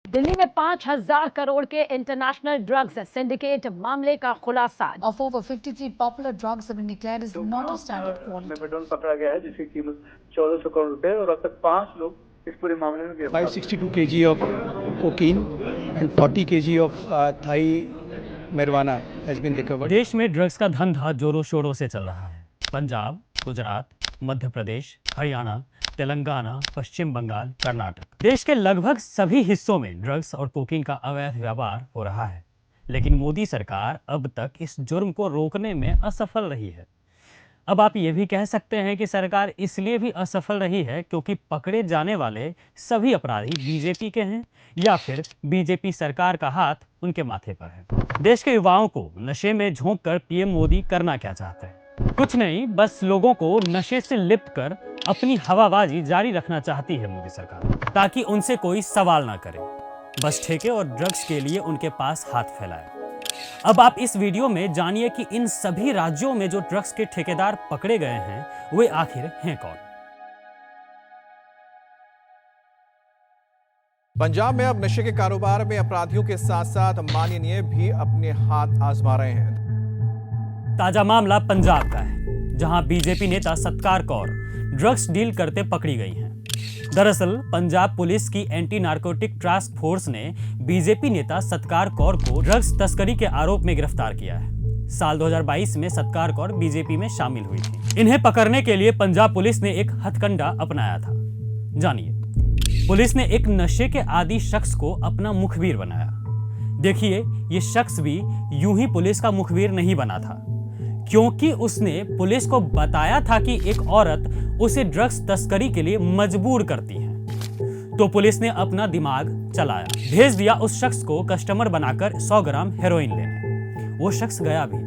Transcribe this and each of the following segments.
दिल्ली में 5,000 करोड़ के international drugs syndicate मामले का खुलासा। Of over 53 popular drugs have been declared as not of standard quality. Methadone पकड़ा गया है जिसकी कीमत 1400 करोड़ रुपए और अब तक 5 लोग इस पूरे मामले में गिरफ्तार। 562 kg of cocaine and 40 kg of Thai marijuana has been recovered. देश में ड्रग्स का धंधा जोरों शोरों से चल रहा है। पंजाब, गुजरात, मध्य प्रदेश, हरियाणा, तेलंगाना, पश्चिम बंगाल, कर्नाटक, देश के लगभग सभी हिस्सों में ड्रग्स और कोकीन का अवैध व्यापार हो रहा है। लेकिन मोदी सरकार अब तक इस जुर्म को रोकने में असफल रही है। अब आप ये भी कह सकते हैं कि सरकार इसलिए भी असफल रही है क्योंकि पकड़े जाने वाले सभी अपराधी बीजेपी के हैं या फिर बीजेपी सरकार का हाथ उनके माथे पर है। देश के युवाओं को नशे में झोंककर पीएम मोदी करना क्या चाहते हैं? कुछ नहीं, बस लोगों को नशे से लिप्त कर अपनी हवाबाजी जारी रखना चाहती है मोदी सरकार, ताकि उनसे कोई सवाल ना करे, बस ठेके और ड्रग्स के लिए उनके पास हाथ फैलाए। अब आप इस वीडियो में जानिए कि इन सभी राज्यों में जो ड्रग्स के ठेकेदार पकड़े गए हैं वे आखिर हैं कौन। पंजाब में अब नशे के कारोबार में अपराधियों के साथ साथ माननीय भी अपने हाथ आजमा रहे हैं। ताजा मामला पंजाब का है, जहां बीजेपी नेता सत्कार कौर ड्रग्स डील करते पकड़ी गई हैं। दरअसल पंजाब पुलिस की एंटी नारकोटिक टास्क फोर्स ने बीजेपी नेता सत्कार कौर को ड्रग्स तस्करी के आरोप में गिरफ्तार किया है। साल 2022 में सत्कार कौर बीजेपी में शामिल हुई थी। इन्हें पकड़ने के लिए पंजाब पुलिस ने एक हथकंडा अपनाया था। जानिए, पुलिस ने एक नशे के आदी शख्स को अपना मुखबिर बनाया। देखिए, ये शख्स भी यूं ही पुलिस का मुखबिर नहीं बना था, क्योंकि उसने पुलिस को बताया था कि एक औरत उसे ड्रग्स तस्करी के लिए मजबूर करती है। तो पुलिस ने अपना दिमाग चलाया, भेज दिया उस शख्स को कस्टमर बनाकर 100 ग्राम हेरोइन लेने। वो शख्स गया भी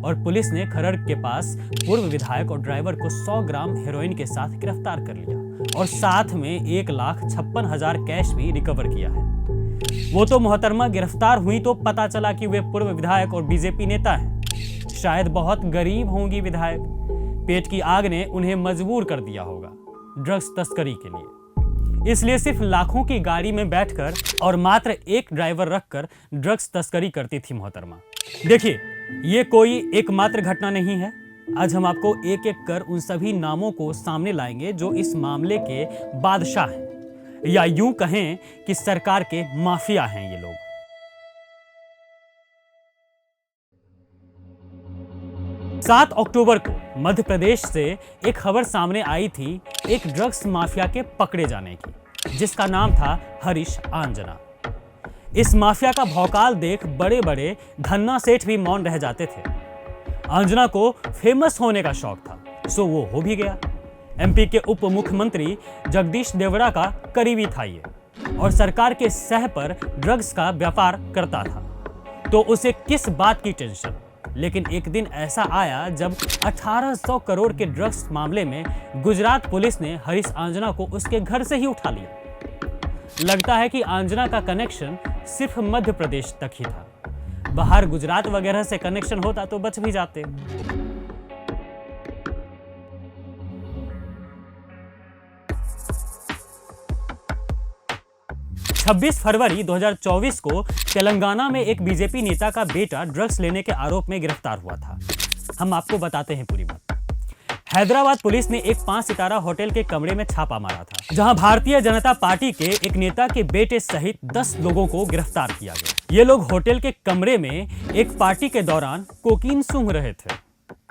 और पुलिस ने खरड़ के पास पूर्व विधायक और ड्राइवर को 100 ग्राम हेरोइन के साथ गिरफ्तार कर लिया और साथ में 1,56,000 कैश भी रिकवर किया है। वो तो मोहतरमा गिरफ्तार हुई तो पता चला कि वे पूर्व विधायक और बीजेपी नेता हैं। शायद बहुत गरीब होंगी विधायक, पेट की आग ने उन्हें मजबूर कर दिया होगा ड्रग्स तस्करी के लिए। इसलिए सिर्फ लाखों की गाड़ी में बैठकर और मात्र एक ड्राइवर रखकर ड्रग्स तस्करी करती थी मोहतरमा। देखिए, ये कोई एकमात्र घटना नहीं है। आज हम आपको एक एक कर उन सभी नामों को सामने लाएंगे जो इस मामले के बादशाह हैं, या यूं कहें कि सरकार के माफिया हैं ये लोग। 7 अक्टूबर को मध्य प्रदेश से एक खबर सामने आई थी एक ड्रग्स माफिया के पकड़े जाने की, जिसका नाम था हरीश आंजना। इस माफिया का भौकाल देख बड़े बड़े धन्ना सेठ भी मौन रह जाते थे। आंजना को फेमस होने का शौक था, सो वो हो भी गया। एमपी के उप मुख्यमंत्री जगदीश देवड़ा का करीबी था ये, और सरकार के सह पर ड्रग्स का व्यापार करता था, तो उसे किस बात की टेंशन। लेकिन एक दिन ऐसा आया जब 1800 करोड़ के ड्रग्स मामले में गुजरात पुलिस ने हरीश आंजना को उसके घर से ही उठा लिया। लगता है कि आंजना का कनेक्शन सिर्फ मध्य प्रदेश तक ही था, बाहर गुजरात वगैरह से कनेक्शन होता तो बच भी जाते। छब्बीस फरवरी 2024 को तेलंगाना में एक बीजेपी नेता का बेटा ड्रग्स लेने के आरोप में गिरफ्तार हुआ था। हम आपको बताते हैं पूरी बात। हैदराबाद पुलिस ने एक 5 सितारा होटल के कमरे में छापा मारा था, जहां भारतीय जनता पार्टी के एक नेता के बेटे सहित 10 लोगों को गिरफ्तार किया गया। ये लोग होटल के कमरे में एक पार्टी के दौरान कोकीन सूंघ रहे थे,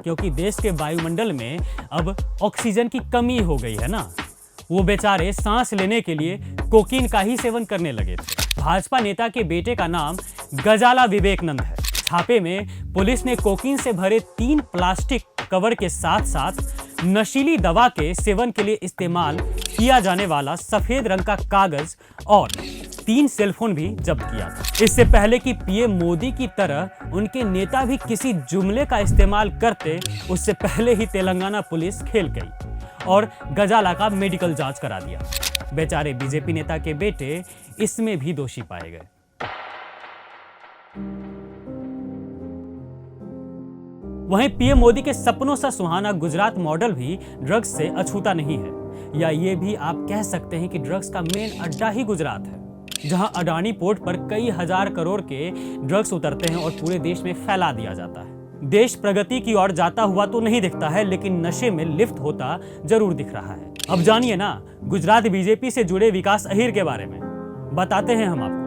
क्योंकि देश के वायुमंडल में अब ऑक्सीजन की कमी हो गई है ना। वो बेचारे सांस लेने के लिए कोकीन का ही सेवन करने लगे थे। भाजपा नेता के बेटे का नाम गजाला विवेकानंद है। छापे में पुलिस ने कोकीन से भरे 3 प्लास्टिक कवर के साथ साथ नशीली दवा के सेवन के लिए इस्तेमाल किया जाने वाला सफेद रंग का कागज और 3 सेलफोन भी जब्त किया था। इससे पहले कि पीएम मोदी की तरह उनके नेता भी किसी जुमले का इस्तेमाल करते, उससे पहले ही तेलंगाना पुलिस खेल गई और गजाला का मेडिकल जांच करा दिया। बेचारे बीजेपी नेता के बेटे इसमें भी दोषी पाए गए। वहीं पीएम मोदी के सपनों सा सुहाना गुजरात मॉडल भी ड्रग्स से अछूता नहीं है, या ये भी आप कह सकते हैं कि ड्रग्स का मेन अड्डा ही गुजरात है। जहां अडानी पोर्ट पर कई हजार करोड़ के ड्रग्स उतरते हैं और पूरे देश में फैला दिया जाता है। देश प्रगति की ओर जाता हुआ तो नहीं दिखता है, लेकिन नशे में लिफ्ट होता जरूर दिख रहा है। अब जानिए ना गुजरात बीजेपी से जुड़े विकास अहीर के बारे में, बताते हैं हम आपको।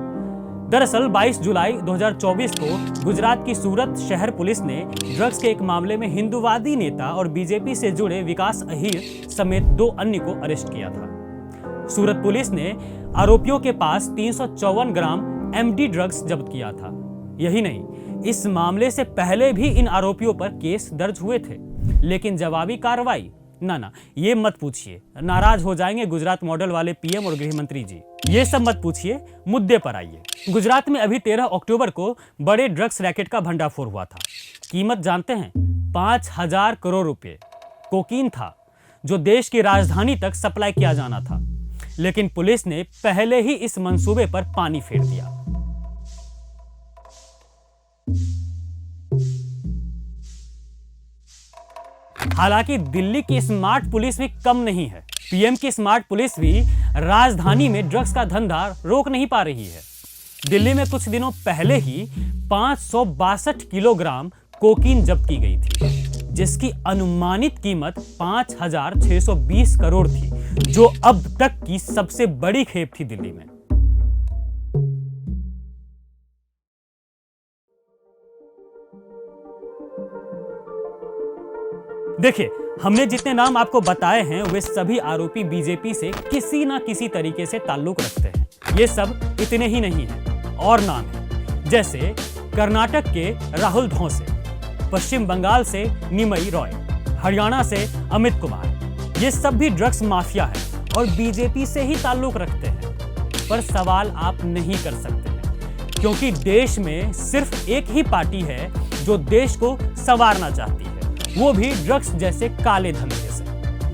दरअसल 22 जुलाई 2024 को गुजरात की सूरत शहर पुलिस ने ड्रग्स के एक मामले में हिंदूवादी नेता और बीजेपी से जुड़े विकास अहीर समेत 2 अन्य को अरेस्ट किया था। सूरत पुलिस ने आरोपियों के पास 354 ग्राम एमडी ड्रग्स जब्त किया था। यही नहीं, इस मामले से पहले भी इन आरोपियों पर केस दर्ज हुए थे, लेकिन जवाबी कार्रवाई ना ये मत पूछिए, नाराज हो जाएंगे गुजरात मॉडल वाले पीएम और गृह मंत्री जी। ये सब मत पूछिए, मुद्दे पर आइए। गुजरात में अभी 13 अक्टूबर को बड़े ड्रग्स रैकेट का भंडाफोड़ हुआ था। कीमत जानते हैं? 5000 करोड़ रुपए कोकीन था, जो देश की राजधानी तक सप्लाई किया जाना था, लेकिन पुलिस ने पहले ही इस मंसूबे पर पानी फेर दिया। हालांकि दिल्ली की स्मार्ट पुलिस भी कम नहीं है। पीएम की स्मार्ट पुलिस भी राजधानी में ड्रग्स का धंधा रोक नहीं पा रही है। दिल्ली में कुछ दिनों पहले ही 562 किलोग्राम कोकीन जब्त की गई थी, जिसकी अनुमानित कीमत 5620 करोड़ थी, जो अब तक की सबसे बड़ी खेप थी दिल्ली में। देखिए, हमने जितने नाम आपको बताए हैं वे सभी आरोपी बीजेपी से किसी ना किसी तरीके से ताल्लुक रखते हैं। ये सब इतने ही नहीं हैं, और नाम हैं, जैसे कर्नाटक के राहुल धौसे, पश्चिम बंगाल से निमई रॉय, हरियाणा से अमित कुमार। ये सब भी ड्रग्स माफिया है और बीजेपी से ही ताल्लुक रखते हैं। पर सवाल आप नहीं कर सकते हैं, क्योंकि देश में सिर्फ एक ही पार्टी है जो देश को संवारना चाहती है, वो भी ड्रग्स जैसे काले धंधे से।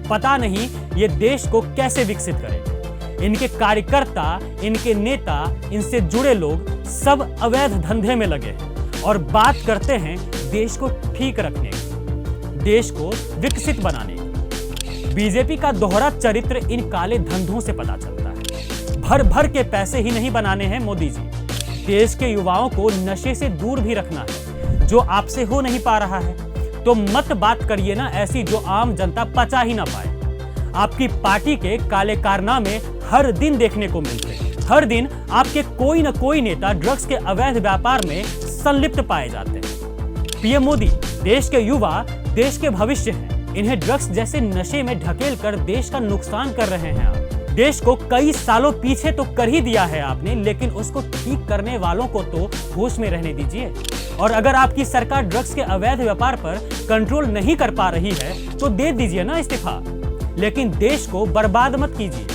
पता नहीं ये देश को कैसे विकसित करेंगे। इनके कार्यकर्ता, इनके नेता, इनसे जुड़े लोग सब अवैध धंधे में लगे हैं और बात करते हैं देश को ठीक रखने की, देश को विकसित बनाने की। बीजेपी का दोहरा चरित्र इन काले धंधों से पता चलता है। भर भर के पैसे ही नहीं बनाने हैं मोदी जी, देश के युवाओं को नशे से दूर भी रखना है, जो आपसे हो नहीं पा रहा है। तो मत बात करिए ना ऐसी जो आम जनता पचा ही ना पाए। आपकी पार्टी के काले कारनामे हर दिन देखने को मिलते हैं। हर दिन आपके कोई न कोई नेता ड्रग्स के अवैध व्यापार में संलिप्त पाए जाते हैं। पीएम मोदी देश के युवा, देश के भविष्य हैं। इन्हें ड्रग्स जैसे नशे में ढकेल कर देश का नुकसान कर रहे हैं आप। देश को कई सालों पीछे तो कर ही दिया है आपने, लेकिन उसको ठीक करने वालों को तो होश में रहने दीजिए। और अगर आपकी सरकार ड्रग्स के अवैध व्यापार पर कंट्रोल नहीं कर पा रही है तो दे दीजिए ना इस्तीफा, लेकिन देश को बर्बाद मत कीजिए।